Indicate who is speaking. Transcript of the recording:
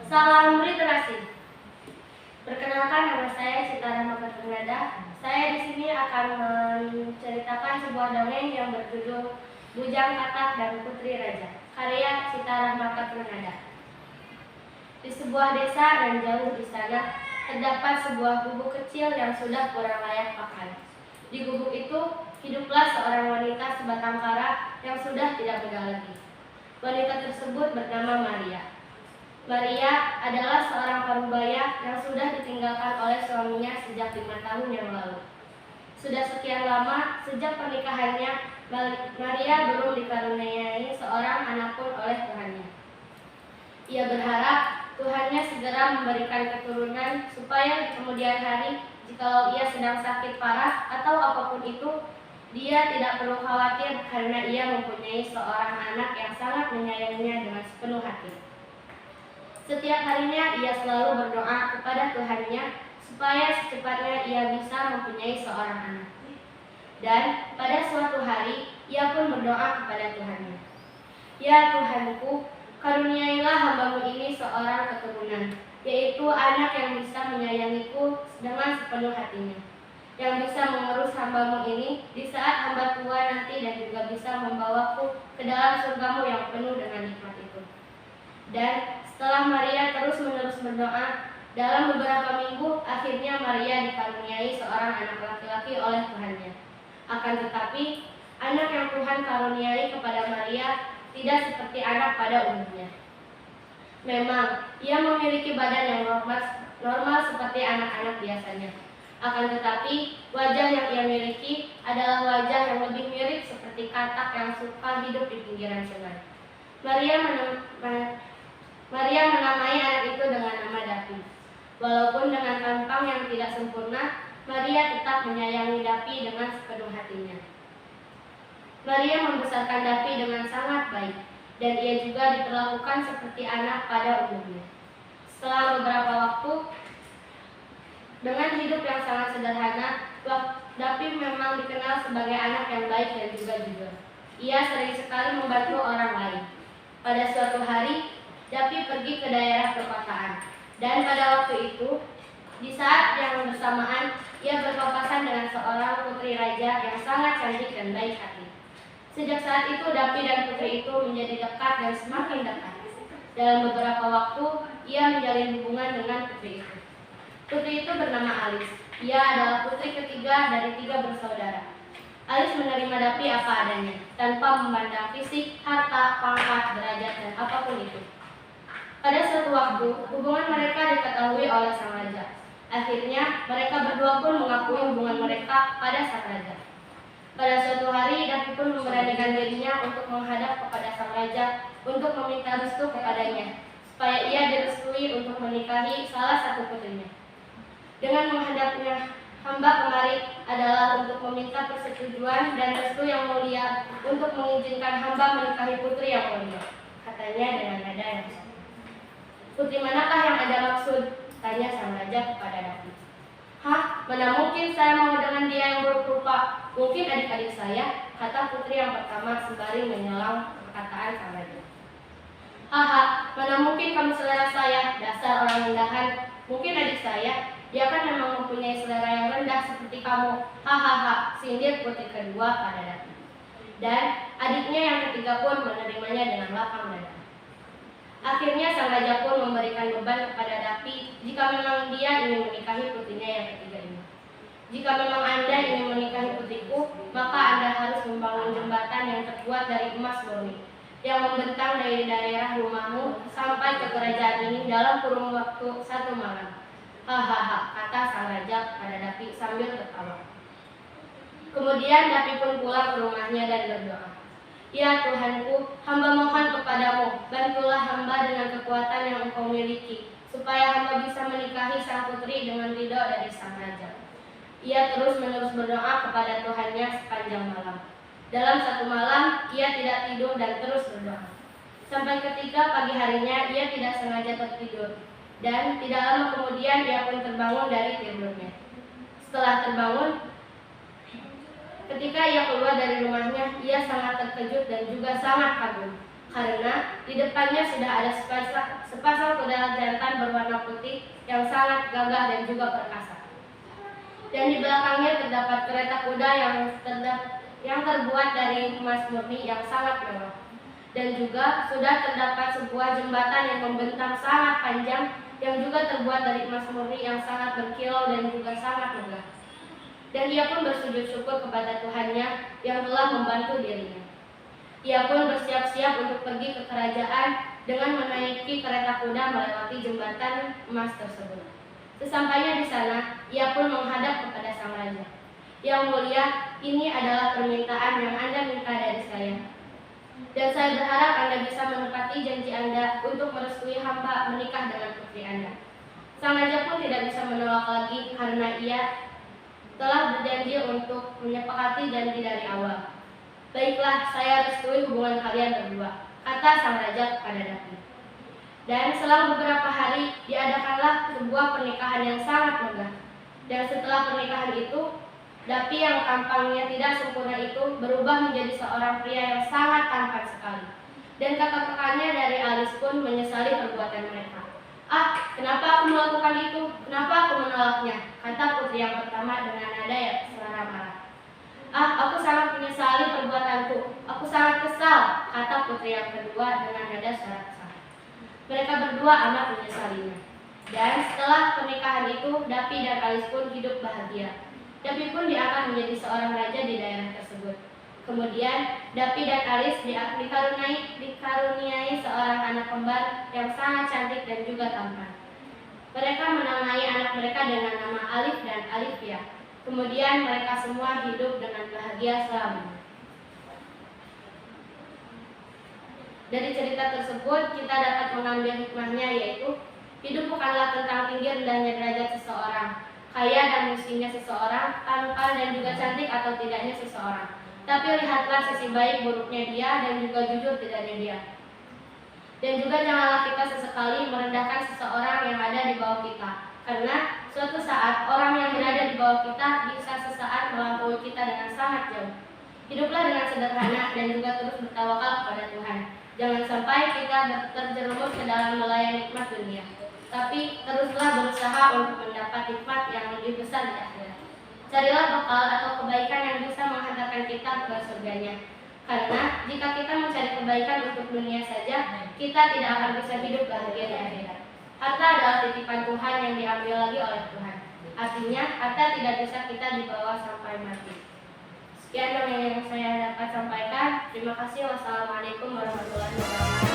Speaker 1: Salam literasi. Perkenalkan, nama saya Citara Makatunggada. Saya di sini akan menceritakan sebuah dongeng yang berjudul Bujang Katak dan Putri Raja, karya Citara Makatunggada. Di sebuah desa dan jauh di sana terdapat sebuah gubuk kecil yang sudah kurang layak pakai. Di gubuk itu hiduplah seorang wanita sebatang kara yang sudah tidak muda lagi. Wanita tersebut bernama Maria. Maria adalah seorang parubaya yang sudah ditinggalkan oleh suaminya sejak 5 tahun yang lalu. Sudah sekian lama sejak pernikahannya, Maria belum dikaruniai seorang anak pun oleh Tuhannya. Ia berharap Tuhannya segera memberikan keturunan supaya di kemudian hari, jikalau ia sedang sakit parah atau apapun itu, dia tidak perlu khawatir karena ia mempunyai seorang anak yang sangat menyayanginya dengan sepenuh hati. Setiap harinya ia selalu berdoa kepada Tuhannya supaya secepatnya ia bisa mempunyai seorang anak. Dan pada suatu hari ia pun berdoa kepada Tuhannya. Ya Tuhanku, karuniailah hamba-Mu ini seorang keturunan, yaitu anak yang bisa menyayangiku dengan sepenuh hatinya, yang bisa mengurus hamba-Mu ini di saat hamba tua nanti dan juga bisa membawaku ke dalam surga-Mu yang penuh dengan nikmat itu. Dan setelah Maria terus-menerus berdoa, dalam beberapa minggu akhirnya Maria dikaruniai seorang anak laki-laki oleh Tuhannya. Akan tetapi, anak yang Tuhan karuniai kepada Maria tidak seperti anak pada umumnya. Memang, ia memiliki badan yang normal seperti anak-anak biasanya. Akan tetapi, wajah yang ia miliki adalah wajah yang lebih mirip seperti katak yang suka hidup di pinggiran sungai. Maria menamai anak itu dengan nama Dapi. Walaupun dengan tampang yang tidak sempurna, Maria tetap menyayangi Dapi dengan sepenuh hatinya. Maria membesarkan Dapi dengan sangat baik, dan ia juga diperlakukan seperti anak pada umumnya. Setelah beberapa waktu, dengan hidup yang sangat sederhana, Dapi memang dikenal sebagai anak yang baik dan juga jujur. Ia sering sekali membantu orang lain. Pada suatu hari, Dapi pergi ke daerah perkotaan, dan pada waktu itu, di saat yang bersamaan, ia berpapasan dengan seorang putri raja yang sangat cantik dan baik hati. Sejak saat itu, Dapi dan putri itu menjadi dekat dan semakin dekat. Dalam beberapa waktu, ia menjalin hubungan dengan putri itu. Putri itu bernama Alis. Ia adalah putri ketiga dari 3 bersaudara. Alis menerima Dapi apa adanya, tanpa memandang fisik, harta, pangkat, derajat, dan apapun itu. Pada suatu waktu, hubungan mereka diketahui oleh sang raja. Akhirnya, mereka berdua pun mengakui hubungan mereka pada sang raja. Pada suatu hari, Dapi pun memberanikan dirinya untuk menghadap kepada sang raja untuk meminta restu kepadanya, supaya ia direstui untuk menikahi salah satu putrinya. Dengan menghadapnya, hamba kemari adalah untuk meminta persetujuan dan restu yang mulia untuk mengizinkan hamba menikahi putri yang mulia, katanya dengan nada yang sopan. Putri manakah yang Anda maksud? Tanya sang raja kepada Dapi. Hah, mana mungkin saya mau dengan dia yang buruk rupa? Mungkin adik-adik saya, kata putri yang pertama sembari menyelang perkataan sang raja. Haha, mana mungkin kamu selera saya, dasar orang rendahan. Mungkin adik saya, dia kan memang mempunyai selera yang rendah seperti kamu. Hahaha, sindir putri kedua pada Dapi. Dan adiknya yang ketiga pun menerimanya dengan lapang dada. Akhirnya sang raja pun memberikan beban kepada Dapi jika memang dia ingin menikahi putrinya yang ketiga ini. Jika memang Anda ingin menikahi putriku, maka Anda harus membangun jembatan yang terbuat dari emas murni, yang membentang dari daerah rumahmu sampai ke kerajaan ini dalam kurun waktu 1 malam. Hahaha, kata sang raja kepada Dapi sambil tertawa. Kemudian Dapi pun pulang ke rumahnya dan berdoa. Ya Tuhanku, hamba mohon kepadamu, bantulah hamba dengan kekuatan yang Engkau miliki, supaya hamba bisa menikahi sang putri dengan ridho dari sang raja. Ia terus-menerus berdoa kepada Tuhannya sepanjang malam. Dalam 1 malam, ia tidak tidur dan terus berdoa. Sampai ketika pagi harinya, ia tidak sengaja tertidur, dan tidak lama kemudian ia pun terbangun dari tidurnya. Setelah terbangun, ketika ia keluar dari rumahnya, ia sangat terkejut dan juga sangat kagum, karena mana di depannya sudah ada sepasang kuda jantan berwarna putih yang sangat gagah dan juga perkasa. Dan di belakangnya terdapat kereta kuda yang terbuat dari emas murni yang sangat mewah. Dan juga sudah terdapat sebuah jembatan yang membentang sangat panjang yang juga terbuat dari emas murni yang sangat berkilau dan juga sangat megah. Dan ia pun bersujud syukur kepada Tuhannya yang telah membantu dirinya. Ia pun bersiap-siap untuk pergi ke kerajaan dengan menaiki kereta kuda melewati jembatan emas tersebut. Sesampainya di sana, ia pun menghadap kepada sang raja. Yang mulia, ini adalah permintaan yang Anda minta dari saya. Dan saya berharap Anda bisa menepati janji Anda untuk merestui hamba menikah dengan putri Anda. Sang raja pun tidak bisa menolak lagi karena ia telah berjanji untuk menyepakati janji dari awal. Baiklah, saya restui hubungan kalian berdua, kata sang raja kepada Dapi. Dan selang beberapa hari diadakanlah sebuah pernikahan yang sangat megah. Dan setelah pernikahan itu, Dapi yang tampangnya tidak sempurna itu berubah menjadi seorang pria yang sangat tampan sekali. Dan kakak-kakaknya dari Alis pun menyesali perbuatan mereka. "Ah, kenapa aku melakukan itu? Kenapa aku menolaknya?" kata putri yang pertama dengan nada yang selera marah. "Ah, aku sangat menyesali perbuatanku. Aku sangat kesal," kata putri yang kedua dengan nada suara kesal. Mereka berdua amat menyesalinya. Dan setelah pernikahan itu, Dapi dan Alis pun hidup bahagia. Dapi pun diangkat menjadi seorang raja di daerah tersebut. Kemudian, Dapi dan Alis dikaruniai seorang anak kembar yang sangat cantik dan juga tampan. Mereka menamai anak mereka dengan nama Alif dan Alifia. Kemudian mereka semua hidup dengan bahagia selamanya. Dari cerita tersebut kita dapat mengambil hikmahnya, yaitu hidup bukanlah tentang tinggi rendahnya derajat seseorang, kaya dan miskinnya seseorang, tampan dan juga cantik atau tidaknya seseorang. Tapi lihatlah sisi baik buruknya dia dan juga jujur tidaknya dia. Dan juga janganlah kita sesekali merendahkan seseorang yang ada di bawah kita, karena suatu saat orang yang berada di bawah kita bisa sesaat melampaui kita dengan sangat jauh. Hiduplah dengan sederhana dan juga terus bertawakal kepada Tuhan. Jangan sampai kita terjerumus ke dalam melayani nikmat dunia, tapi teruslah berusaha untuk mendapat nikmat yang lebih besar di akhirat. Carilah bekal atau kebaikan yang bisa menghantarkan kita ke surganya. Karena jika kita mencari kebaikan untuk dunia saja, kita tidak akan bisa hidup bahagia di akhirat. Harta adalah titipan Tuhan yang diambil lagi oleh Tuhan. Artinya, harta tidak bisa kita dibawa sampai mati. Sekian yang saya dapat sampaikan. Terima kasih. Wassalamualaikum warahmatullahi wabarakatuh.